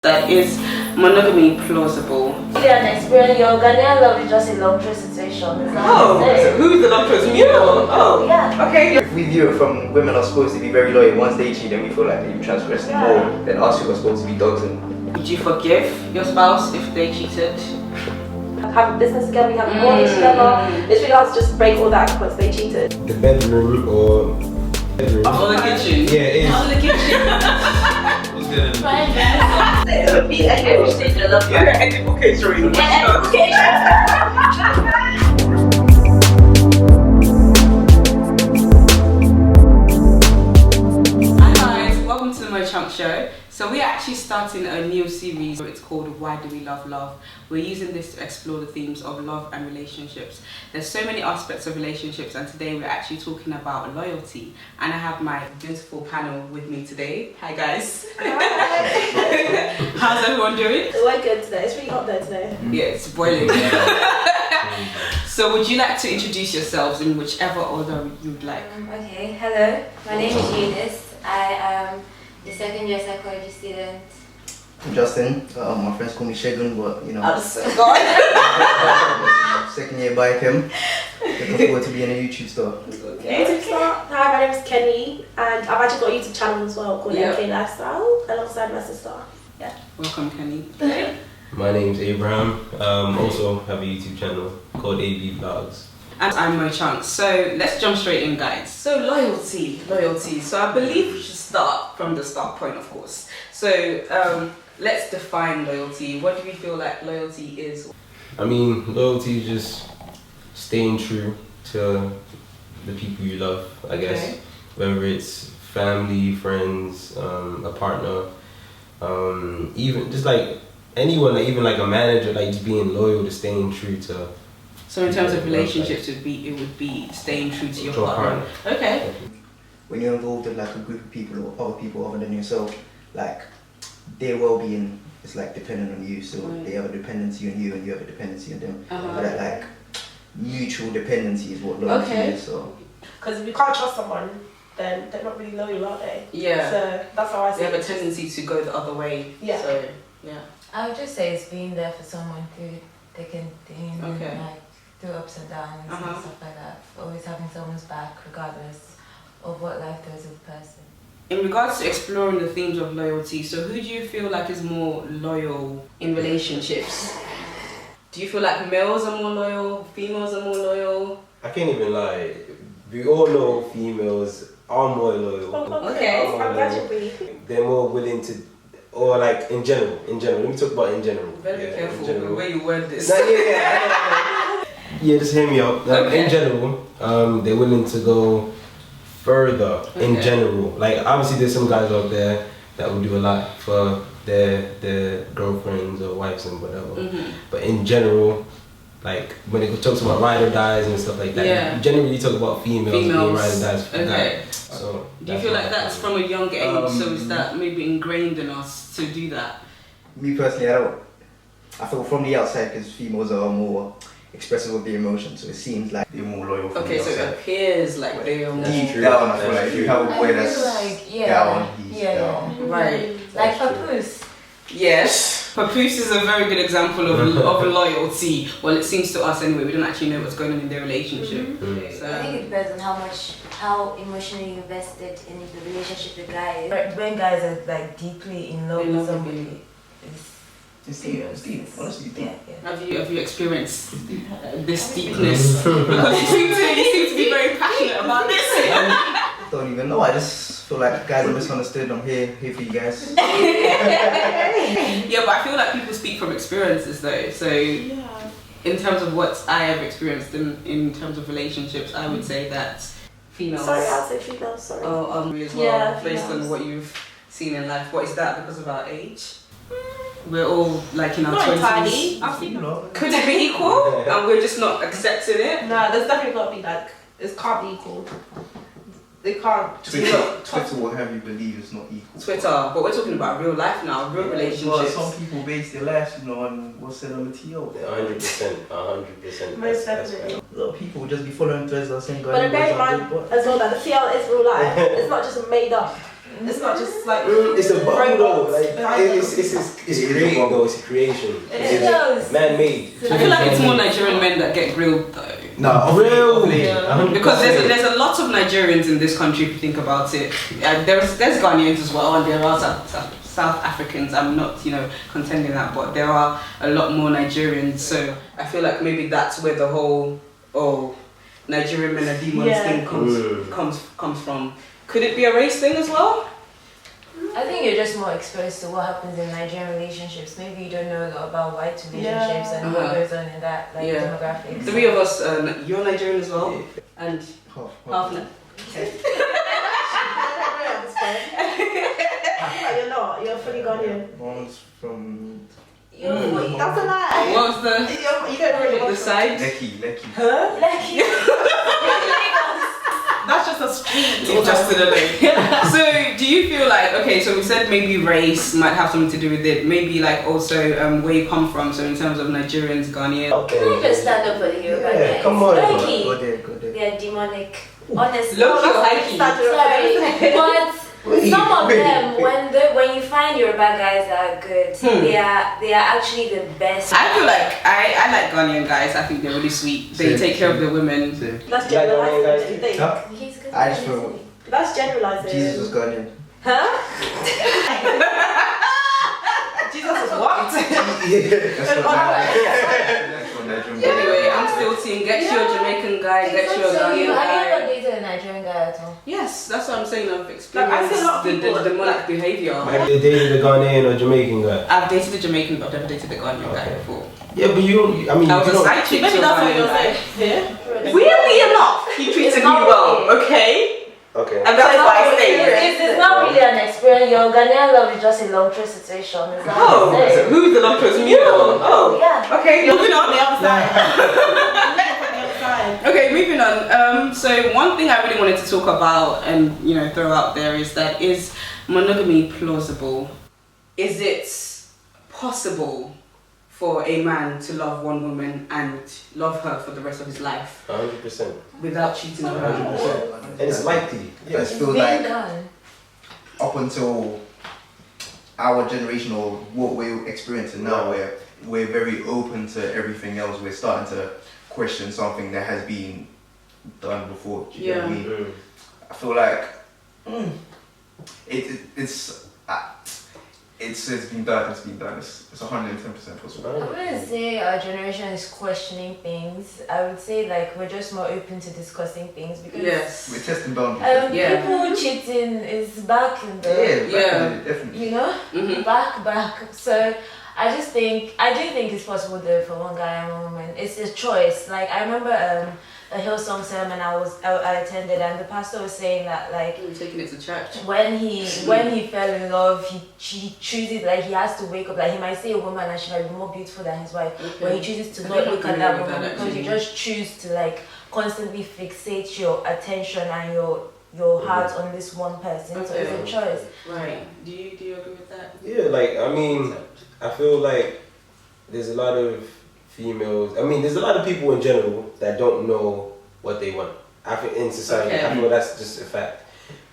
Like, is monogamy plausible? Yeah, and experience your Ghanaian love is just a long-term situation. So who's the long term? You? Oh, yeah. Okay. If we view it from women are supposed to be very loyal, once they cheat, then we feel like they've transgressed more than us who are supposed to be dogs. And would you forgive your spouse if they cheated? Have a business together, we have a mortgage together. It's really hard to just break all that because they cheated. The bedroom or bedroom. Or the kitchen? Yeah, it is. Or the kitchen? Fine, guys. Catering. Welcome to the MoChunks show. So we're actually starting a new series. It's called Why Do We Love Love? We're using this to explore the themes of love and relationships. There's so many aspects of relationships, and today we're actually talking about loyalty. And I have my beautiful panel with me today. Hi guys. Hi. How's everyone doing? We're good today. It's really hot there today. Yeah, it's boiling. So would you like to introduce yourselves in whichever order you'd like? Okay, hello. My name is Eunice. I am a second year psychology student. Justin, my friends call me Shagun, but you know, I'm so gone. second year biochem. Looking forward to being a YouTube star. Okay. YouTube star. Hi, my name is Kenny, and I've actually got a YouTube channel as well called MK Lifestyle alongside my sister. Yeah. Welcome, Kenny. My name's Abraham. Also have a YouTube channel called AB Vlogs. And I'm MoChunks. So let's jump straight in, guys. So loyalty. So I believe we should start from the start point, of course. So let's define loyalty. What do we feel like loyalty is? I mean, loyalty is just staying true to the people you love, I guess. Whether it's family, friends, a partner, even just like anyone, like even like a manager, like just being loyal to staying true to. So in terms of relationships, it would be staying true to your partner. Okay. When you're involved in like a group of people or other people other than yourself, like their well-being is like dependent on you. So they have a dependency on you, and you have a dependency on them. But that like mutual dependency is what loyalty is. So. Because if you can't trust someone, then they're not really loyal, are they? Yeah. So that's how I see They it. have a tendency to go the other way. Yeah. So yeah. I would just say it's being there for someone through thick and thin, Okay. like through ups and downs and stuff like that. Always having someone's back regardless of what life throws at the person. In regards to exploring the themes of loyalty, so who do you feel like is more loyal in relationships? Do you feel like males are more loyal, females are more loyal? I can't even lie. We all know females are more loyal. Okay. I'm glad you agree. They're more willing to, or like in general. Let me talk about in general. Very careful the way you word this. Yeah, just hear me out. In general, they're willing to go further in general. Like obviously there's some guys out there that will do a lot for their girlfriends or wives and whatever. But in general, like when it talks about ride or dies and stuff like that, generally you talk about females being ride or dies for guys. So do you feel like that's from a young age? So is that maybe ingrained in us to do that? Me personally, I feel from the outside because females are more expressive of their emotions, so it seems like they're more loyal from the so outside. it appears like they are more Deep down, I feel like if you have a boy that's down, he's down. right. Like Papoose. Yes. Papoose is a very good example of loyalty. Well, it seems to us anyway. We don't actually know what's going on in their relationship. So I think it depends on how emotionally invested in the relationship the guy is. When guys are like deeply in love with somebody, It's deep, honestly deep. have you experienced this deepness? Because you seem to be very passionate about this. Don't even know, I just feel like guys are misunderstood. I'm here for you guys. Yeah, but I feel like people speak from experiences though. So in terms of what I have experienced in terms of relationships, I would say that females. Sorry, I'll say females, sorry. As well, Yeah, based on females. what you've seen in life. What is that? Because of our age? We're all like in our Not 20s. entirely. I think Could it be equal? And we're just not accepting it? no, there's definitely got to be like, it can't be equal. They can't. Twitter will have you believe it's not equal. Twitter, but we're talking about real life now, real relationships. Well, some people base their lives, on what's said on the TO. 100%. Most definitely. A lot of people just be following threads that are saying But bear in mind as well that the TL is real life. It's not just made up. It's not just like It's a bubble though. Like behind them. it's created though. It's a creation. It is. Man-made. I feel like it's more Nigerian men that get grilled though. No, Real. Because there's a lot of Nigerians in this country if you think about it. There's Ghanaians as well, and there are South Africans. I'm not contending that, but there are a lot more Nigerians. So I feel like maybe that's where the whole Nigerian men are demons thing comes from. Could it be a race thing as well? I think you're just more exposed to what happens in Nigerian relationships. Maybe you don't know a lot about white relationships and what goes on in that demographics. Three of us, you're Nigerian as well, and half. Okay. You're not. You're fully Ghanaian. One's from That's a lie. What was the You don't really the side? Lekki. Huh? Lagos. That's just a street. Just in a lane. So do you feel like, okay, so we said maybe race might have something to do with it, maybe like also where you come from, so in terms of Nigerians, Ghanaians. Can I just stand up for the Yoruba guys? come on. Low-key. Go there. They're demonic. Honestly. Low-key or high-key? Sorry, but some of them, when you find Yoruba guys that are good, they are actually the best. I feel like I like Ghanaian guys. I think they're really sweet. They take care of their women. That's You like Ghanaian guys generalizing. too? I think. Huh? He's good. I just feel That's generalizing. Jesus was Ghanaian. Huh? Jesus is what? That's what Nigerian. Anyway, I'm still seeing get you a Jamaican guy, get you a Ghanaian Have you ever guy. dated a Nigerian guy at all? Yes, that's what I'm saying. I've I experienced see a lot of the people, demonic behavior. Have you dated a Ghanaian or Jamaican guy? I've dated a Jamaican, but I've never dated a Ghanaian guy before. Yeah, but you don't. I mean, I was you a don't. side chick Maybe to a that's what Ghanaian you're guy. saying. Yeah? Weirdly enough, he treated me well, okay? Okay. And that's why I stayed. It's not really an experience. Your Ghanaian love is just a long term situation. Is that Oh, what I'm saying? who's the long person? You. Oh, Yeah. okay, moving On the on. other side. On the other side. Okay, moving on. So one thing I really wanted to talk about and throw out there is that is monogamy plausible? Is it possible for a man to love one woman and love her for the rest of his life 100%. without cheating on her? 100%. And it's likely. I just feel Been like done. up until our generation or what we're experiencing now, where we're very open to everything else, we're starting to question something that has been done before. Do you get what I mean? I feel like it's been done. It's 110% possible. I wouldn't say our generation is questioning things. I would say like we're just more open to discussing things because Yes. We're testing boundaries. Yeah. people cheating is back in the Definitely. Mhm. back. So I do think it's possible though for one guy and one woman. It's a choice. Like I remember a Hillsong sermon I attended, and the pastor was saying that like We're taking it to church. when he fell in love, he chooses like he has to wake up. Like he might see a woman and she might be more beautiful than his wife, but he chooses to I not think I look can at that agree with woman that, because you actually. just choose to like constantly fixate your attention and your heart on this one person. So it's a choice. Right. Do you agree with that? Yeah, like I mean, I feel like there's a lot of females. I mean, there's a lot of people in general that don't know what they want. I feel in society, I feel that's just a fact.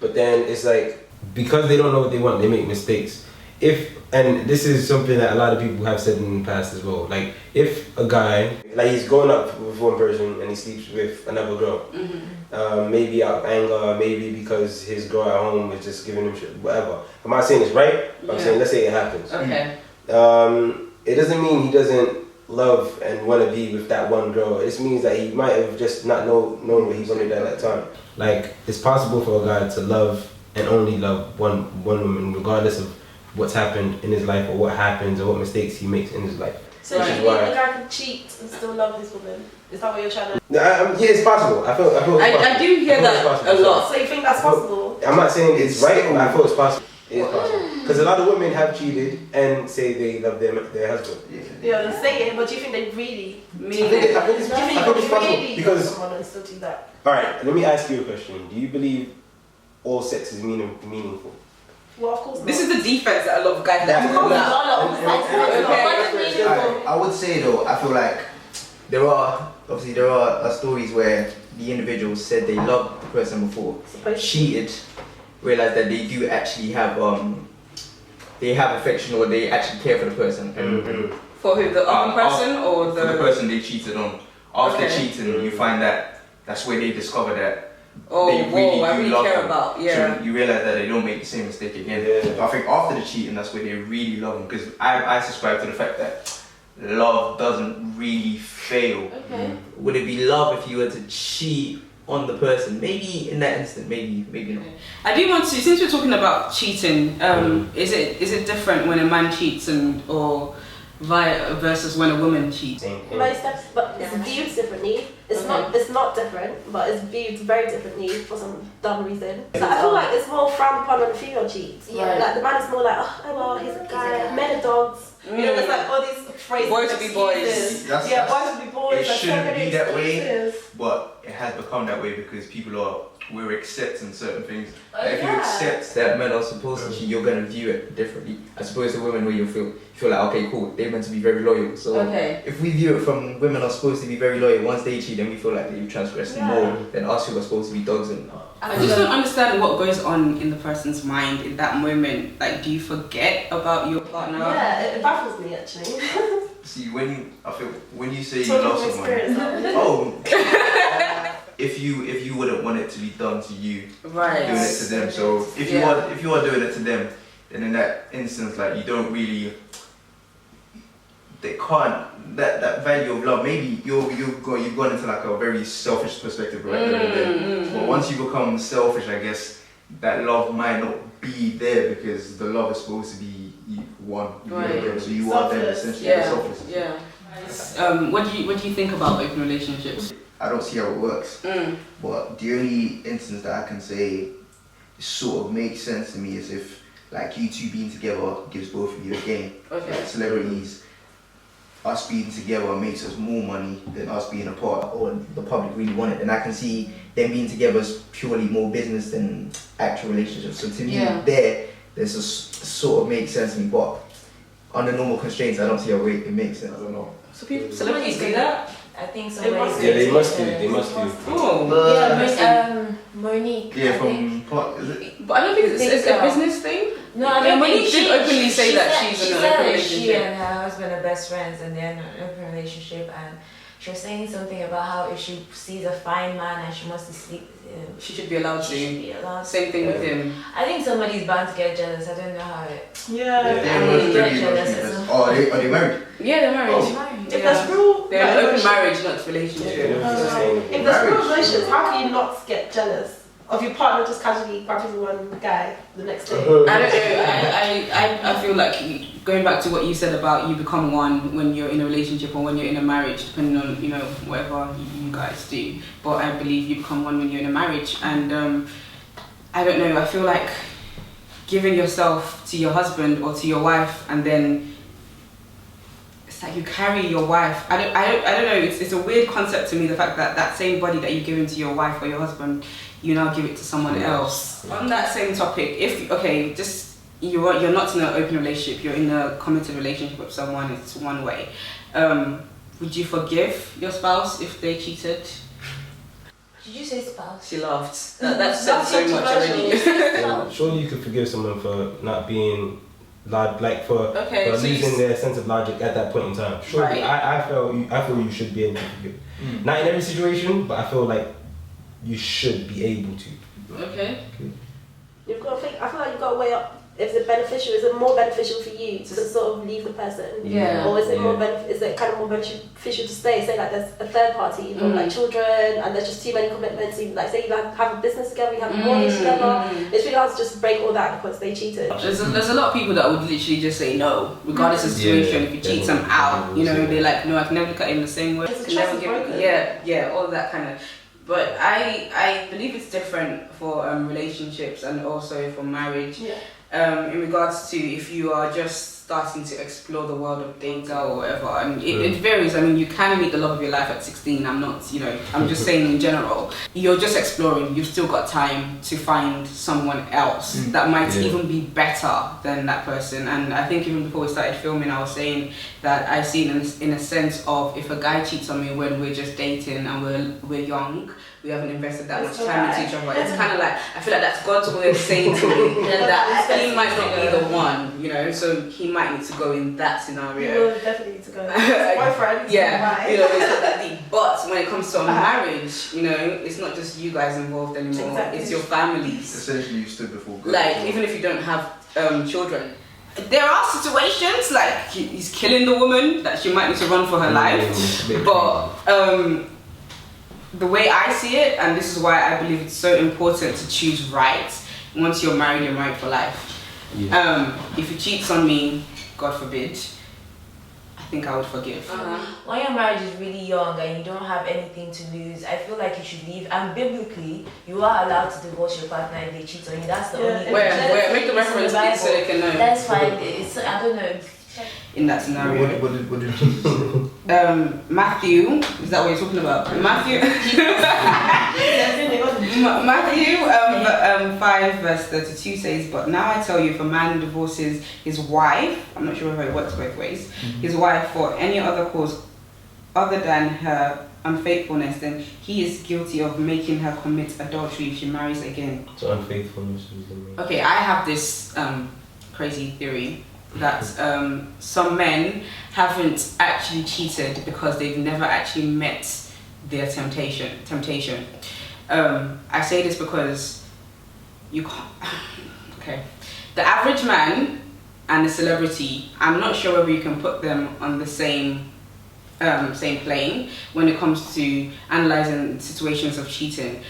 But then it's like because they don't know what they want, they make mistakes. And this is something that a lot of people have said in the past as well. Like if a guy, like he's growing up with one person and he sleeps with another girl, maybe out of anger, maybe because his girl at home is just giving him shit, whatever. I'm not saying it's right. I'm saying let's say it happens. Okay. It doesn't mean he doesn't love and want to be with that one girl. It just means that he might have just not known what he wanted at that time. Like it's possible for a guy to love and only love one woman regardless of what's happened in his life or what happens or what mistakes he makes in his life. So do you think a guy can cheat and still love this woman? Is that what you're trying to... Yeah, it's possible. I feel it's possible. I do hear that a lot. So you think that's possible? I'm not saying it's right, but I feel it's possible. It is possible. Because a lot of women have cheated and say they love their husband. Yeah, they say it, but do you think they really... I think it's possible really because... love someone and still do that? Alright, let me ask you a question. Do you believe all sex is meaningful? Well, of course not. This is the defense that a lot of guys like to call out. I would say though, I feel like there are stories where the individual said they loved the person before, cheated, realize that they do actually have affection, or they actually care for the person. For who, the other person or for the person they cheated on? After cheating, you find that that's where they discover that they really do love care him. about. So you realize that they don't make the same mistake again. So I think after the cheating, that's where they really love him, because I subscribe to the fact that love doesn't really fail. Would it be love if you were to cheat on the person? Maybe in that instant, maybe not. I do want to, since we're talking about cheating, is it different when a man cheats or versus when a woman cheats? But it's viewed differently. It's not different, but it's viewed very differently for some dumb reason. So I feel like it's more frowned upon when a female cheats. Like the man is more like, oh well, he's a guy. Men are dogs. You know, there's like all these phrases. Boys to be boys. Boys to be boys. It shouldn't be that way, but it has become that way because we're accepting certain things. If you accept that men are supposed to cheat, you're going to view it differently. As opposed to women, where you feel like, okay, cool, they're meant to be very loyal. So if we view it from women are supposed to be very loyal, once they cheat, then we feel like they've transgressed more than us who are supposed to be dogs. And I just don't understand what goes on in the person's mind in that moment. Like, do you forget about your partner? Yeah, it baffles me actually. See, when you say you love someone, if you wouldn't want it to be done to you, doing it to them. So if you are doing it to them, then in that instance, like, you don't really, they can't, that value of love, maybe you've gone into like a very selfish perspective right there. But once you become selfish, I guess that love might not be there, because the love is supposed to be one. So you are them essentially. Selfless. What do you think about open relationships? I don't see how it works. But the only instance that I can say sort of makes sense to me is if, like, you two being together gives both of you a gain. Like celebrities, us being together makes us more money than us being apart, or the public really want it. And I can see them being together as purely more business than actual relationships. So to me, there's a sort of makes sense to me. But under normal constraints, I don't see how it makes sense. I don't know. So celebrities do that? I think so. They must do. Oh. Monique. Yeah, from part, is it? But I don't think it's a business thing. No, I don't Monique think did openly say that she's in an open relationship. She and her husband are best friends and they're in an open relationship, and she was saying something about how if she sees a fine man and she wants to sleep with him, she should be allowed to. Same thing with him. I think somebody's bound to get jealous. I don't know how it. Are they married? Yeah, they're married. If there's real, they're in an open marriage, not relationship. If there's real relationships, how can you not get jealous of your partner just casually grabbing one guy the next day? I don't know. I feel like, going back to what you said about you become one when you're in a relationship or when you're in a marriage, depending on, you know, whatever you guys do. But I believe you become one when you're in a marriage, and I don't know. I feel like giving yourself to your husband or to your wife, and then it's like you carry your wife. I don't know. It's a weird concept to me, the fact that that same body that you give into your wife or your husband, you now give it to someone else. On that same topic, you're not in an open relationship, you're in a committed relationship with someone, it's one way. Would you forgive your spouse if they cheated? Did you say spouse? She laughed. That's said so much already. Surely you could forgive someone for not being for losing their sense of logic at that point in time. Surely, I feel you should be able to forgive. Not in every situation, but I feel like you should be able to. Okay. You've got to think. I feel like you've got to weigh up. Is it more beneficial for you to sort of leave the person? Or is it is it kind of more beneficial to stay? Say like there's a third party, like children, and there's just too many commitments. Like say you have a business together, you have a mortgage together. It's really hard to just break all that because they cheated. There's a lot of people that would literally just say no, regardless of the situation. If you cheat, I'm out. You know, they're like, no, I can never look at him the same way. All of that kind of. But I believe it's different for relationships and also for marriage. In regards to if you are just starting to explore the world of dating or whatever, and it varies. I mean, you can meet the love of your life at 16. I'm not, I'm just saying in general. You're just exploring. You've still got time to find someone else that might even be better than that person. And I think even before we started filming, I was saying that I see it in a sense of, if a guy cheats on me when we're just dating and we're young, we haven't invested that much time into each other. It's kind of like, I feel like that's God's way of saying to me that he might not be the one, so he might need to go in that scenario. He will definitely need to go. Boyfriend. Yeah, it's not that deep. But when it comes to a marriage, it's not just you guys involved anymore. Exactly. It's your families. Essentially, you stood before God. Like, even if you don't have children, there are situations like he's killing the woman that she might need to run for her life. But the way I see it, and this is why I believe it's so important to choose right. Once you're married for life. Yeah. If he cheats on me, God forbid, I think I would forgive. When your marriage is really young and you don't have anything to lose, I feel like you should leave. And biblically, you are allowed to divorce your partner if they cheat on you. That's the only. Where make the reference please so they can know. That's fine. I don't know. In that scenario. What did Jesus say? Matthew, is that what you're talking about? Matthew 5 verse 32 says, "But now I tell you, if a man divorces his wife," I'm not sure if it works both ways, "his wife for any other cause other than her unfaithfulness, then he is guilty of making her commit adultery if she marries again." So unfaithfulness is the main. Okay, I have this crazy theory that some men haven't actually cheated because they've never actually met their temptation. I say this because you can't. Okay, the average man and a celebrity, I'm not sure whether you can put them on the same plane when it comes to analyzing situations of cheating.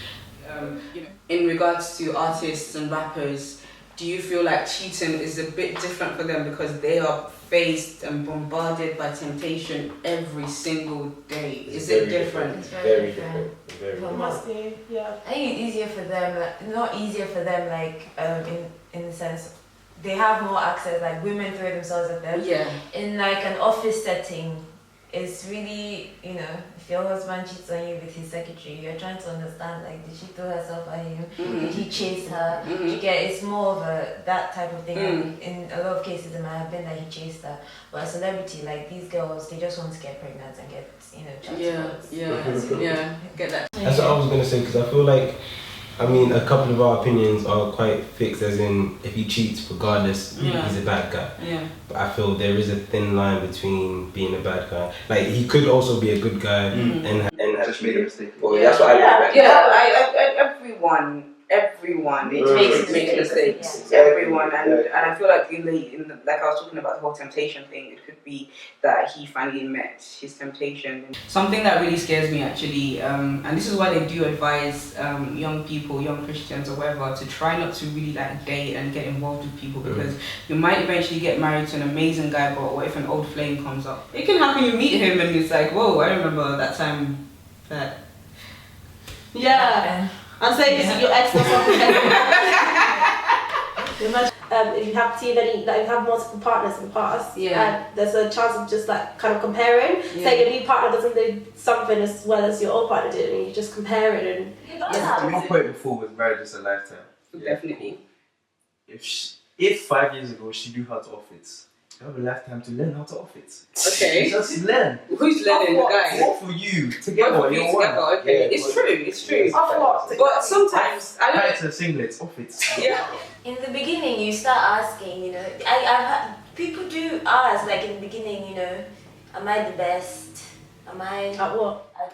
In regards to artists and rappers, do you feel like cheating is a bit different for them because they are faced and bombarded by temptation every single day? Is it different? It's very different. Very It different. must be, yeah. I think it's easier for them, not easier for them, in the sense they have more access, like women throw themselves at them. Yeah. In like an office setting, it's really, if your husband cheats on you with his secretary, you're trying to understand, like, did she throw herself at him? Did he chase her? It's more of that type of thing. In a lot of cases, it might have been that he chased her. But a celebrity, like these girls, they just want to get pregnant and get, Yeah, get that. That's what I was gonna say, because I feel like, a couple of our opinions are quite fixed, as in, if he cheats, regardless, he's a bad guy. Yeah. But I feel there is a thin line between being a bad guy. Like, he could also be a good guy and have Just made a mistake. Well, that's what I Everyone makes mistakes. Yeah. Everyone, and I feel like in the like I was talking about the whole temptation thing, it could be that he finally met his temptation. Something that really scares me actually, and this is why they do advise young people, young Christians or whatever, to try not to really like date and get involved with people, because you might eventually get married to an amazing guy, but what if an old flame comes up? It can happen. You meet him and it's like, whoa, I remember that time that. Yeah. I'm saying this is your ex or something. If you have seen any, like, you have multiple partners in the past, and there's a chance of just like kind of comparing. Say your new partner doesn't do something as well as your old partner did, and you just compare it. And My point before was marriage is a lifetime. Definitely. If 5 years ago she knew how to off it, you have a lifetime to learn how to off it. Okay. Just learn. Who's learning? The guy? What for you? Together, What for you you're one. together? Okay. Yeah, It's true. off what? But sometimes I Try don't. to singlets, off it. Yeah. In the beginning, you start asking, I've had people do ask, like in the beginning, am I the best? Am I At what? Am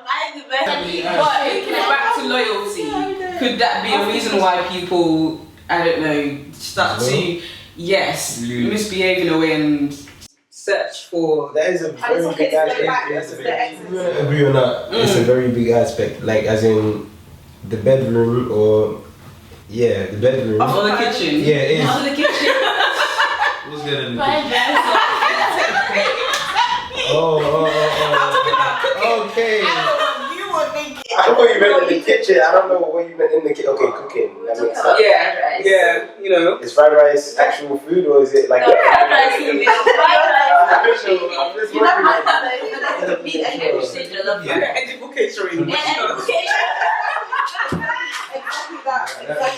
I the best? But thinking back to loyalty, could that be a reason why people, I don't know, start to misbehave in a way and search for? That is a very big aspect. Agree or not? It's a very big aspect. Like, as in the bedroom, or the bedroom. Or the kitchen. Yeah, it is. Or the kitchen. Who's gonna do Oh. Okay. I don't know what you were thinking. I what you meant in the kitchen. I don't know what you meant in the kitchen. Okay, cooking. That makes sense. Yeah, you know. Is fried rice actual food or is it like? No, fried rice is I'm just You know, wondering. meat and fish. Edible catering. Exactly that. Fried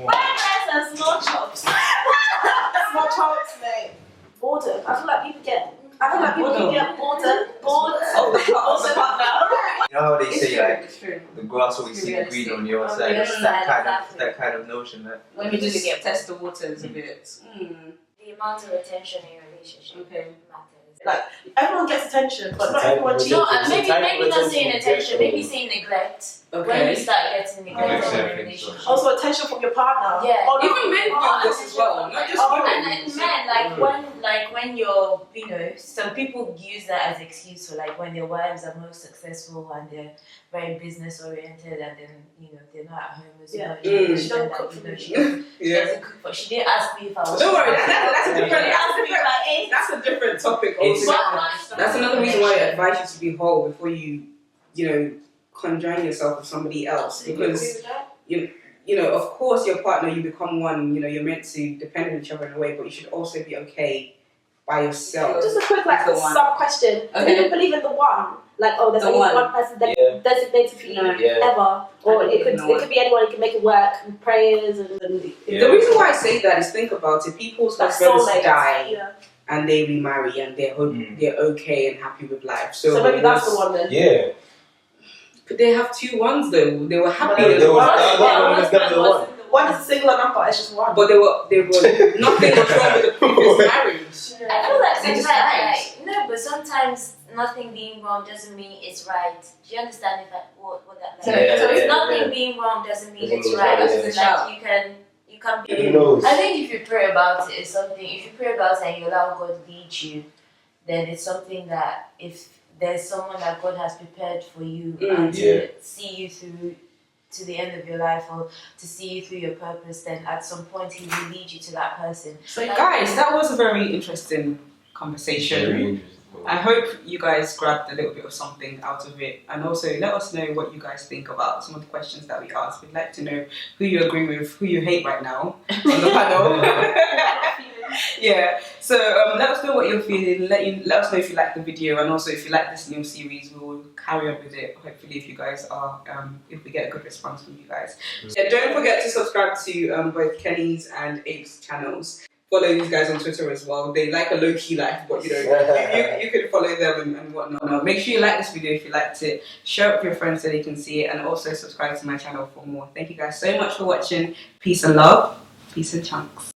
rice and small chops. Small chops, mate. Boredom. I feel like people get bored of the partner. You know how they say like the grass always seems green on your side. It's that kind of notion that When you just test the waters a bit. The amount of attention in your relationship matters. Like everyone gets attention, but not everyone cheats. No, maybe not saying attention, maybe saying neglect. Okay. When you start getting neglected in a relationship. Also attention from your partner. Yeah. Or Even men do this as well, not just women. And men, when you're, some people use that as excuse for like when their wives are most successful and they're very business oriented and then they're not at home as well. She don't cook for me. She doesn't cook for. She didn't ask me if I was. Don't worry, that's a different topic. That's another reason why I advise you to be whole before you conjoin yourself with somebody else, because of course your partner, you become one, you're meant to depend on each other in a way, but you should also be okay by yourself. Just a quick sub question. Do you believe in the one? Like, there's only one person designated for you ever, or it could be anyone. It can make it work with prayers and The reason why I say that is, think about it. People's husbands die and they remarry and they're okay and happy with life. So maybe that's the one then. Yeah. But they have two ones though. They were happy. One is a singular number. It's just one. But they were nothing was wrong with the previous marriage. I feel like They just sometimes, but sometimes nothing being wrong doesn't mean it's right. Do you understand what that means? So it's nothing being wrong doesn't mean it's right. Like you can be. Who knows? I think if you pray about it, it's something. If you pray about it and you allow God to lead you, then it's something that if there's someone that God has prepared for you and to see you through to the end of your life or to see you through your purpose, then at some point He will lead you to that person. So guys, that was a very interesting conversation. Very interesting. I hope you guys grabbed a little bit of something out of it, and also let us know what you guys think about some of the questions that we asked. We'd like to know who you agree with, who you hate right now on the panel. Yeah, so let us know what you're feeling. Let us know if you like the video, and also if you like this new series, we will carry on with it. Hopefully, if you guys are, if we get a good response from you guys. Yeah, don't forget to subscribe to both Kenny's and Abe's channels. Follow these guys on Twitter as well. They like a low-key life, but you can follow them and whatnot. Make sure you like this video if you liked it. Share it with your friends so they can see it, and also subscribe to my channel for more. Thank you guys so much for watching. Peace and love. Peace and chunks.